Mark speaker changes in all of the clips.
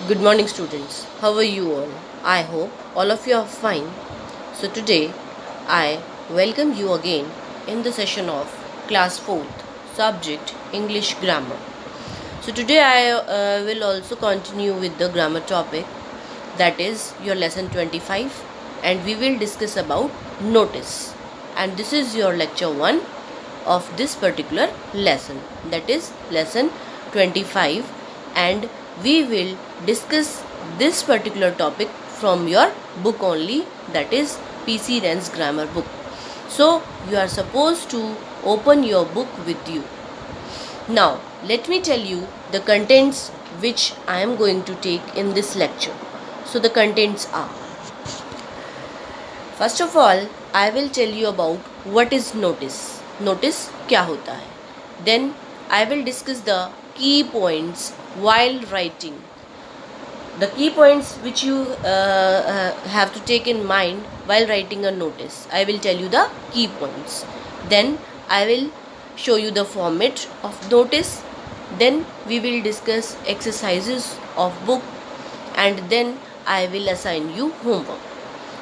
Speaker 1: Good morning, students. How are you all? I hope all of you are fine. So, today I welcome you again in the session of class 4th subject English grammar. So, today I will also continue with the grammar topic, that is your lesson 25, and we will discuss about notice. And this is your lecture 1 of this particular lesson, that is lesson 25, and we will discuss this particular topic from your book only, that is PC Ren's grammar book. So you are supposed to open your book with you. Now let me tell you the contents which I am going to take in this lecture. So the contents are, first of all I will tell you about what is notice. Notice क्या होता है. Then I will discuss the key points while writing. The key points which you have to take in mind while writing a notice. I will tell you the key points. Then I will show you the format of notice. Then we will discuss exercises of book, and then I will assign you homework.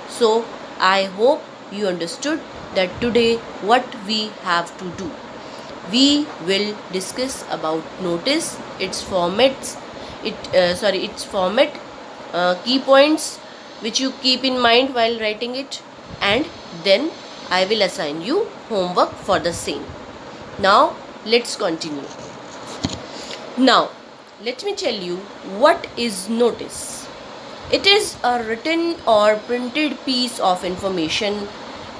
Speaker 1: So I hope you understood that today what we have to do. We will discuss about notice, its formats, its format, key points which you keep in mind while writing it, and then I will assign you homework for the same. Now let's continue. Now let me tell you what is notice. It is a written or printed piece of information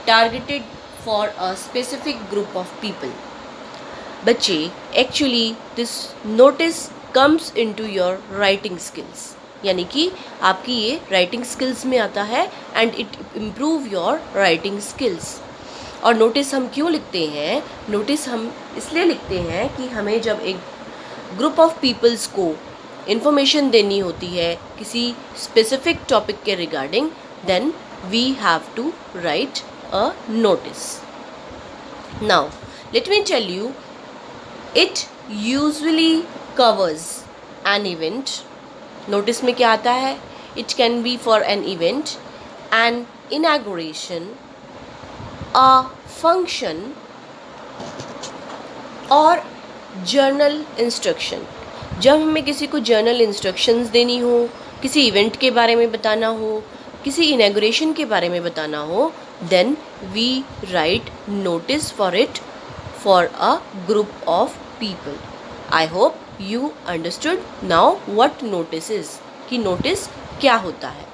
Speaker 1: targeted for a specific group of people. बच्चे, actually this notice comes into your writing skills, यानी कि आपकी ये writing skills में आता है and it improve your writing skills. और notice हम क्यों लिखते हैं? नोटिस हम इसलिए लिखते हैं कि हमें जब एक ग्रुप ऑफ पीपल्स को इन्फॉर्मेशन देनी होती है किसी स्पेसिफिक टॉपिक के regarding, then we have to write a notice. Now let me tell you, it usually covers an event. Notice में क्या आता है? It can be for an event, an inauguration, a function और journal instruction. जब हमें किसी को journal instructions देनी हो, किसी इवेंट के बारे में बताना हो, किसी inauguration के बारे में बताना हो, then we write notice for it for a group of people. I hope you understood now what notice is, कि notice क्या होता है.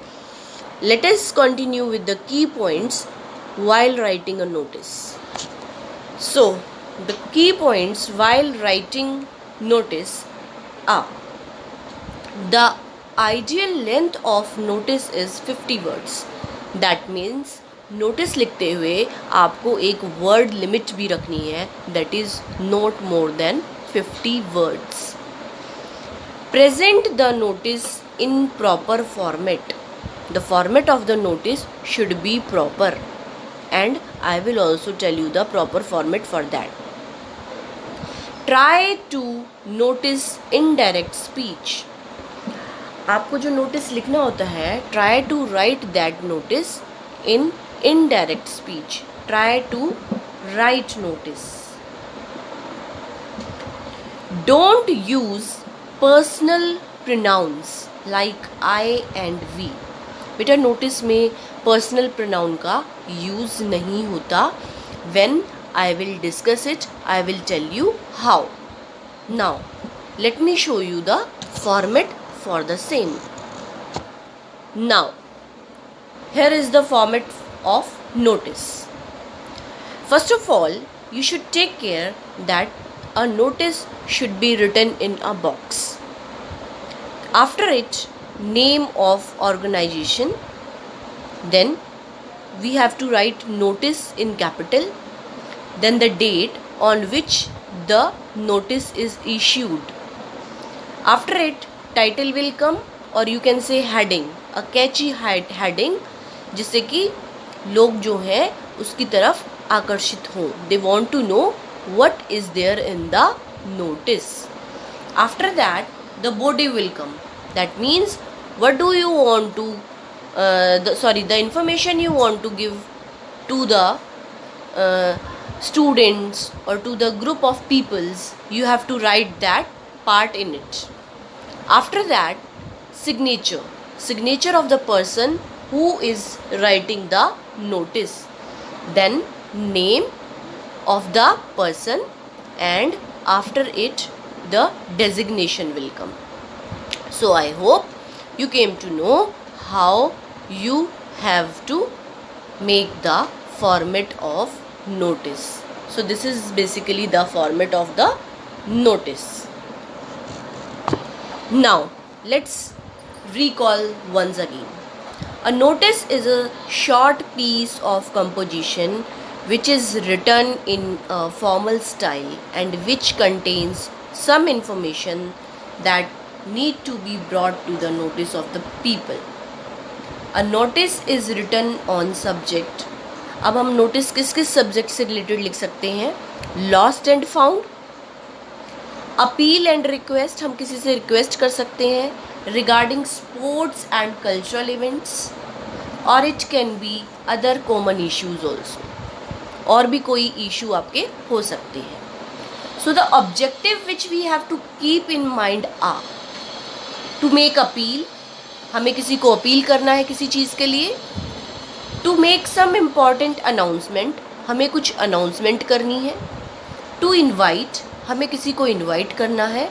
Speaker 1: Let us continue with the key points while writing a notice. So the key points while writing notice are, the ideal length of notice is 50 words. That means notice लिखते हुए आपको एक word limit भी रखनी है, that is not more than 50 words. Present the notice in proper format. The format of the notice should be proper, and I will also tell you the proper format for that. Try to notice indirect speech. आपको जो notice लिखना होता है, try to write that notice in indirect speech. Try to write notice. Don't use personal pronouns like I and we. बेटा notice में personal pronoun का use नहीं होता. When I will discuss it, I will tell you how. Now let me show you the format for the same. Now here is the format of notice. First of all, you should take care that a notice should be written in a box. After it, name of organization. Then we have to write notice in capital. Then the date on which the notice is issued. After it, title will come, or you can say heading, a catchy heading, जिससे कि लोग जो हैं उसकी तरफ आकर्षित हों. They want to know what is there in the notice. After that the body will come. That means what do you want to the information you want to give to the students or to the group of peoples, you have to write that part in it. After that, signature of the person who is writing the notice, then name of the person, and after it the designation will come. So I hope you came to know how you have to make the format of notice. So this is basically the format of the notice. Now let's recall once again. A notice is a short piece of composition which is written in a formal style and which contains some information that need to be brought to the notice of the people. A notice is written on subject. अब हम notice किस किस subject से related लिख सकते हैं? Lost and found, appeal and request, हम किसी से रिक्वेस्ट कर सकते हैं regarding sports and cultural events, और it can be other common issues also, और भी कोई इशू आपके हो सकते हैं. So the objective which we have to keep in mind are to make appeal, हमें किसी को अपील करना है किसी चीज़ के लिए. To make some important announcement, हमें कुछ अनाउंसमेंट करनी है. टू इन्वाइट, हमें किसी को इन्वाइट करना है.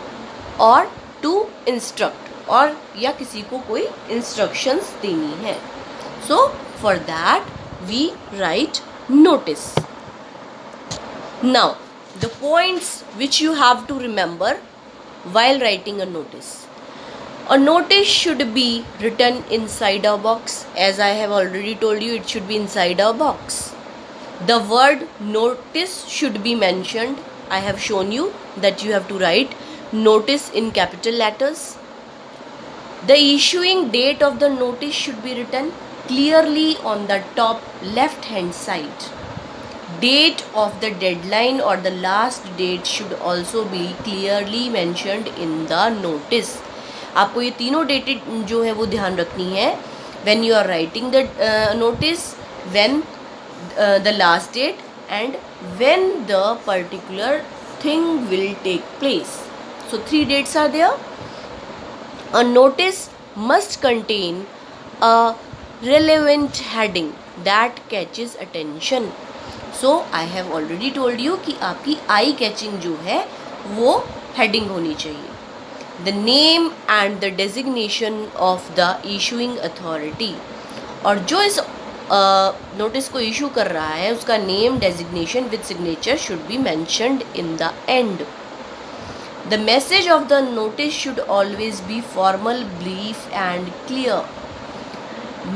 Speaker 1: और टू इंस्ट्रक्ट, और या किसी को कोई इंस्ट्रक्शंस देनी है. So for that we write notice. Now the points which you have to remember while writing a notice. A notice should be written inside a box. As I have already told you, it should be inside a box. The word notice should be mentioned. I have shown you that you have to write notice in capital letters. The issuing date of the notice should be written clearly on the top left hand side. Date of the deadline or the last date should also be clearly mentioned in the notice. आपको ये तीनों date जो है वो ध्यान रखनी है when you are writing the notice, when the last date and when the particular thing will take place. So 3 dates are there. A notice must contain a relevant heading that catches attention. So I have already told you कि आपकी eye catching जो है वो heading होनी चाहिए. The name and the designation of the issuing authority, और जो इस नोटिस को इशू कर रहा है उसका name, designation with signature should be mentioned in the end. The message of the notice should always be formal, brief and clear.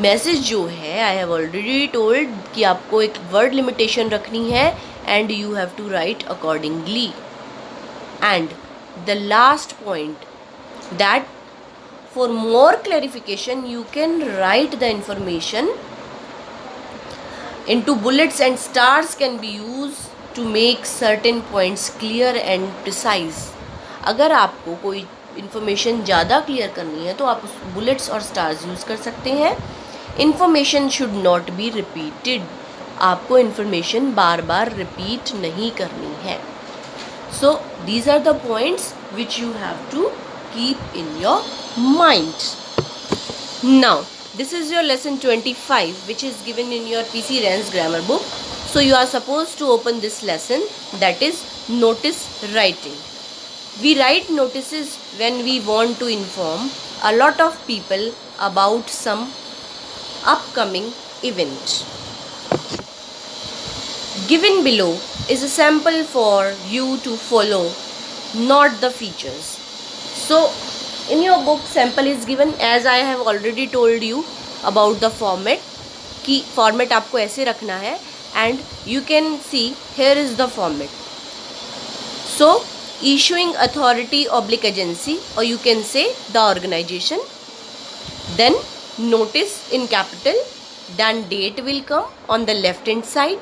Speaker 1: Message जो है आई हैव ऑलरेडी टोल्ड कि आपको एक वर्ड लिमिटेशन रखनी है and you have to write accordingly. And the last point that for more clarification you can write the information into bullets and stars can be use to make certain points clear and precise. अगर आपको कोई information ज़्यादा clear करनी है तो आप उस bullets और स्टार्स यूज़ कर सकते हैं. Information should not be repeated, आपको इन्फॉर्मेशन बार बार रिपीट नहीं करनी है. So these are the points which you have to keep in your mind. Now this is your lesson 25 which is given in your PC Rance grammar book. So you are supposed to open this lesson, that is notice writing. We write notices when we want to inform a lot of people about some upcoming event. Given below is a sample for you to follow, not the features. So in your book sample is given, as I have already told you about the format, कि format आपको ऐसे रखना है and you can see here is the format. So issuing authority oblique agency, or you can say the organization, then notice in capital, then date will come on the left hand side.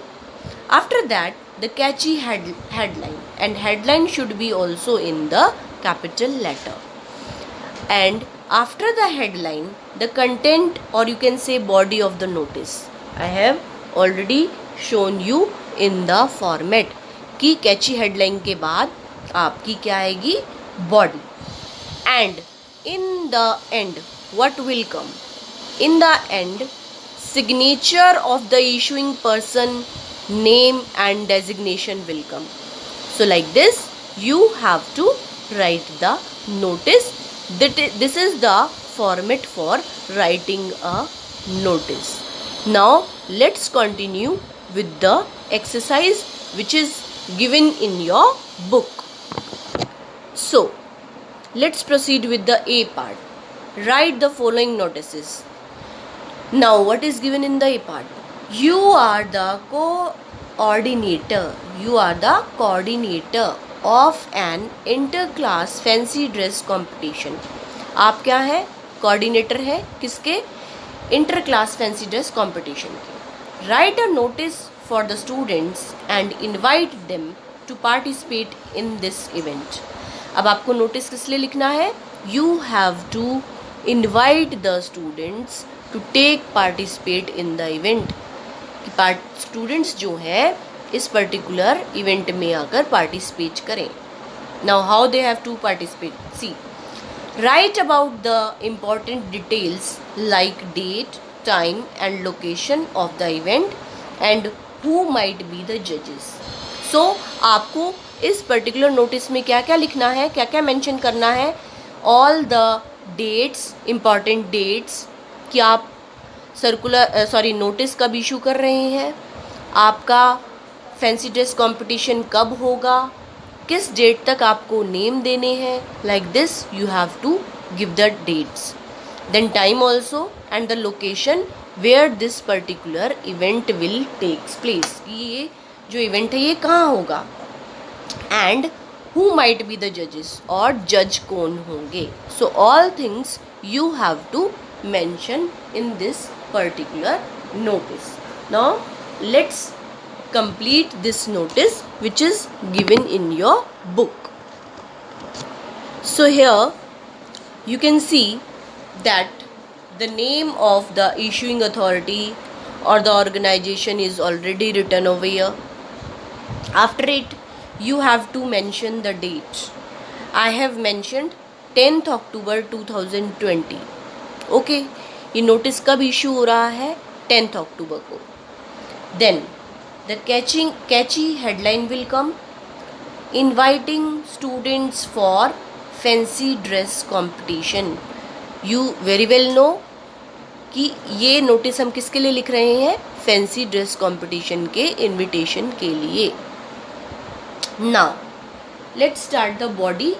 Speaker 1: After that the catchy headline, and headline should be also in the capital letter, and After the headline, the content or you can say body of the notice. I have already shown you in the format कि कैची headline के बाद आपकी क्या आएगी, body. And in the end, what will come? In the end, signature of the issuing person, name and designation will come. So like this, you have to write the notice. This is the format for writing a notice. Now let's continue with the exercise which is given in your book. So let's proceed with the A part. Write the following notices. Now what is given in the A part? You are the coordinator. You are the coordinator of an inter-class fancy dress competition. आप क्या है, coordinator है किसके, inter class fancy dress competition के. Write a notice for the students and invite them to participate in this event. अब आपको notice किस लिए लिखना है, you have to invite the students to take participate in the event. Students जो है इस पर्टिकुलर इवेंट में आकर पार्टिसिपेट करें. Now how they have to participate, see. Write about the important details like date, time and location of the event and who might be the जजेस. सो आपको इस particular notice में क्या क्या लिखना है, क्या क्या मेंशन करना है, all the dates, important dates कि आप नोटिस कब इशू कर रहे हैं, आपका फैंसी ड्रेस कंपटीशन कब होगा, किस डेट तक आपको नेम देने हैं. Like this you have to give the dates, then time also and the location where this particular event will takes place. ये जो इवेंट है ये कहाँ होगा, and who might be the जजेस, और जज कौन होंगे. So all things you have to mention in this particular notice. Now let's complete this notice which is given in your book. So here you can see that the name of the issuing authority or the organization is already written over here. After it you have to mention the date. I have mentioned 10th October 2020. Okay, ये notice कब issue हो रहा है, 10th अक्टूबर को. Then the catchy headline will come, inviting students for fancy dress competition. You very well know कि ये notice हम किसके लिए लिख रहे हैं, फैंसी ड्रेस कंपटीशन के इनविटेशन के लिए. Now let's start the body.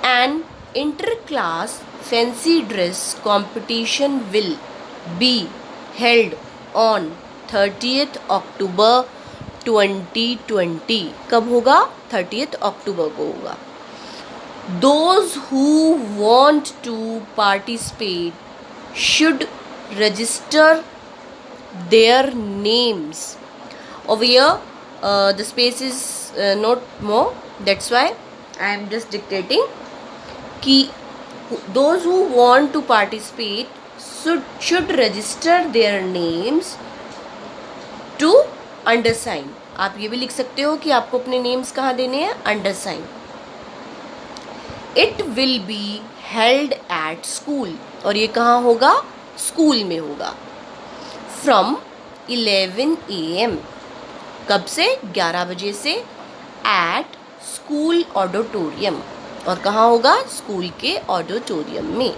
Speaker 1: And inter-class fancy dress competition will be held on 30th October 2020. कब होगा, 30th अक्टूबर को होगा. Those who want to participate should register their names. Over here the space is not more, that's why I am just dictating कि those who want to participate should register their names to undersign. आप ये भी लिख सकते हो कि आपको अपने नेम्स कहाँ देने हैं, undersigned. It will be held at school, और ये कहाँ होगा, स्कूल में होगा. फ्रॉम 11 AM, कब से, 11 बजे से, एट स्कूल ऑडिटोरियम, और कहाँ होगा, स्कूल के ऑडिटोरियम में.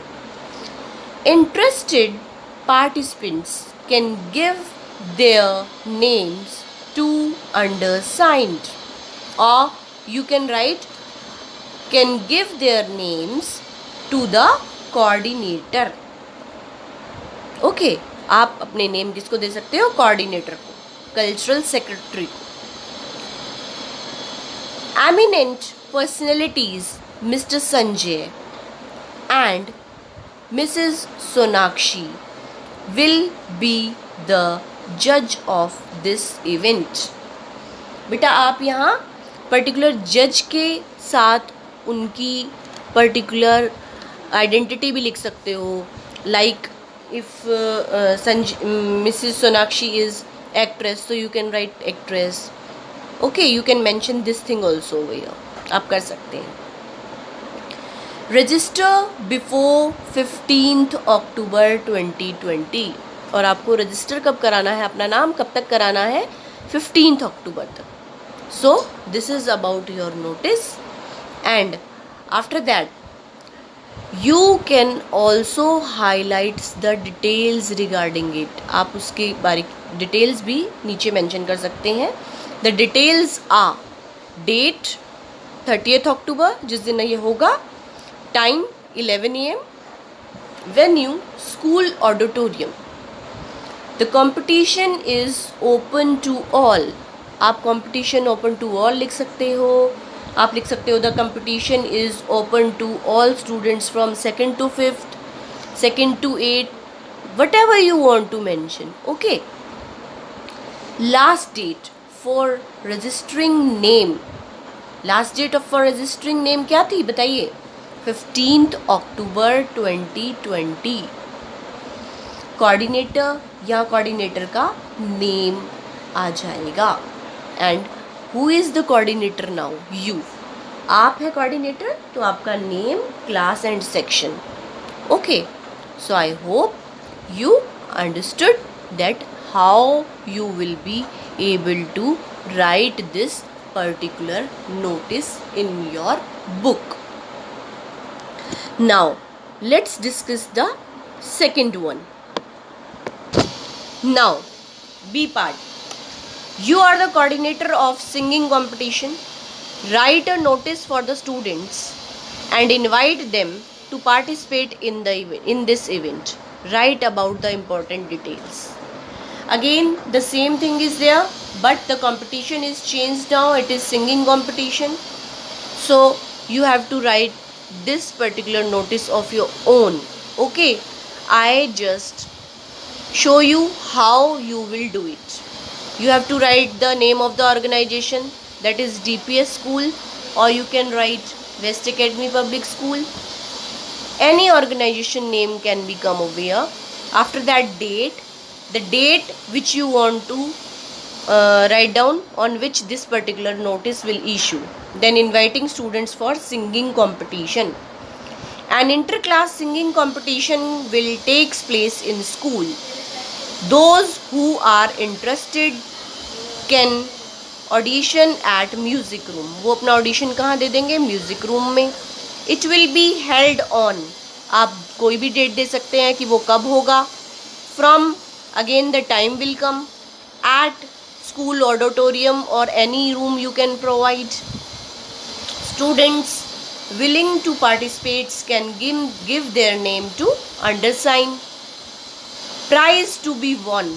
Speaker 1: Interested participants can give their names to undersigned, और you can write can give their names to the coordinator. Okay, आप अपने नेम किसको दे सकते हो, कोऑर्डिनेटर को, कल्चरल सेक्रेटरी को. Eminent personalities Mr. Sanjay and Mrs. Sonakshi will be the judge of this event. बेटा आप यहाँ पर्टिकुलर जज के साथ उनकी पर्टिकुलर आइडेंटिटी भी लिख सकते हो, like if Mrs Sonakshi is actress, so you can write actress. Okay, you can mention this thing also over here. आप कर सकते हैं. रजिस्टर बिफोर 15th अक्टूबर 2020. और आपको रजिस्टर कब कराना है, अपना नाम कब तक कराना है, 15th अक्टूबर तक. So this is about your notice. And after that you can also highlight the details regarding it. आप उसकी बारीक डिटेल्स भी नीचे मेंशन कर सकते हैं. The details are date 30th अक्टूबर, जिस दिन ये होगा, time 11 AM, venue school auditorium. The competition is open to all. आप competition open to all लिख सकते हो. आप लिख सकते हो the competition is open to all students from 2nd to 5th, 2nd to 8th, whatever you want to mention. Okay. Last date for registering name. Last date for registering name क्या थी बताइए, 15th अक्टूबर 2020. Coordinator या coordinator का name आ जाएगा. And who is the coordinator now, you. आप है कोऑर्डिनेटर, तो आपका name, class and section. Okay. So I hope you understood that how you will be able to write this particular notice in your book. Now let's discuss the second one. Now B part. You are the coordinator of singing competition. Write a notice for the students and invite them to participate in this event. Write about the important details. Again, the same thing is there, but the competition is changed now. It is singing competition. So you have to write this particular notice of your own. Okay, I just show you how you will do it. You have to write the name of the organization, that is DPS school, or you can write West Academy Public School. Any organization name can become over here. After that, date, the date which you want to write down on which this particular notice will issue. Then inviting students for singing competition. An inter-class singing competition will takes place in school. Those who are interested can audition at music room. वो अपना audition कहाँ दे देंगे, music room में. It will be held on. आप कोई भी date दे सकते हैं कि वो कब होगा. From again the time will come at school auditorium or any room you can provide. Students willing to participate can give their name to undersign. Prize to be won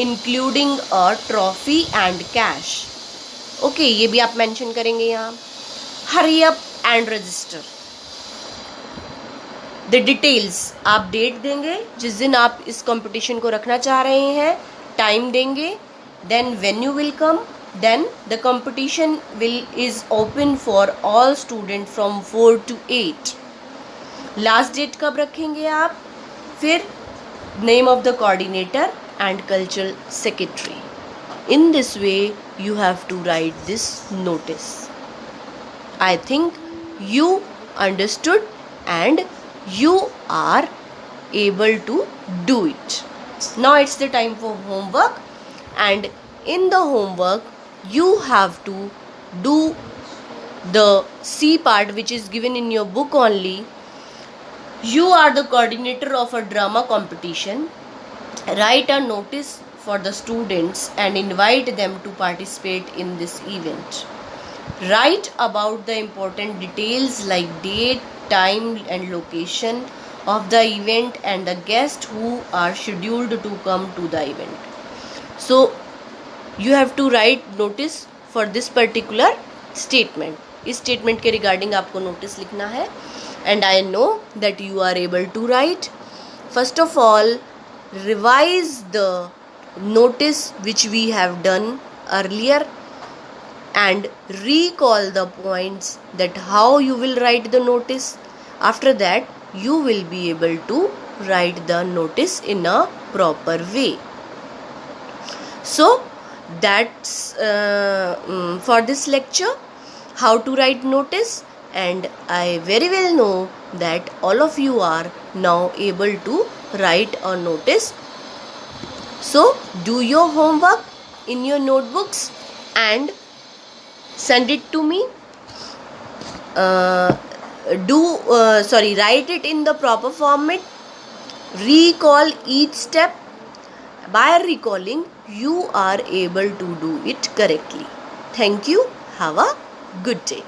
Speaker 1: including a trophy and cash. Okay, ये भी आप mention करेंगे यहाँ. Hurry up and register. The details, आप date देंगे जिस दिन आप इस कंपटीशन को रखना चाह रहे हैं, टाइम देंगे, then venue will come, then the competition is open for all students from 4 to 8. Last date कब रखेंगे आप, फिर name of the coordinator and cultural secretary. In this way you have to write this notice. I think you understood and you are able to do it. Now it's the time for homework, and in the homework you have to do the C part which is given in your book only. You are the coordinator of a drama competition. Write a notice for the students and invite them to participate in this event. Write about the important details like date, time and location of the event and the guests who are scheduled to come to the event. So you have to write notice for this particular statement. इस statement के regarding आपको notice लिखना है. And I know that you are able to write. First of all, revise the notice which we have done earlier and recall the points that how you will write the notice. After that, you will be able to write the notice in a proper way. So that's for this lecture, how to write notice, and I very well know that all of you are now able to write a notice. So do your homework in your notebooks and send it to me. Write it in the proper format. Recall each step. By recalling, you are able to do it correctly. Thank you. Have a good day.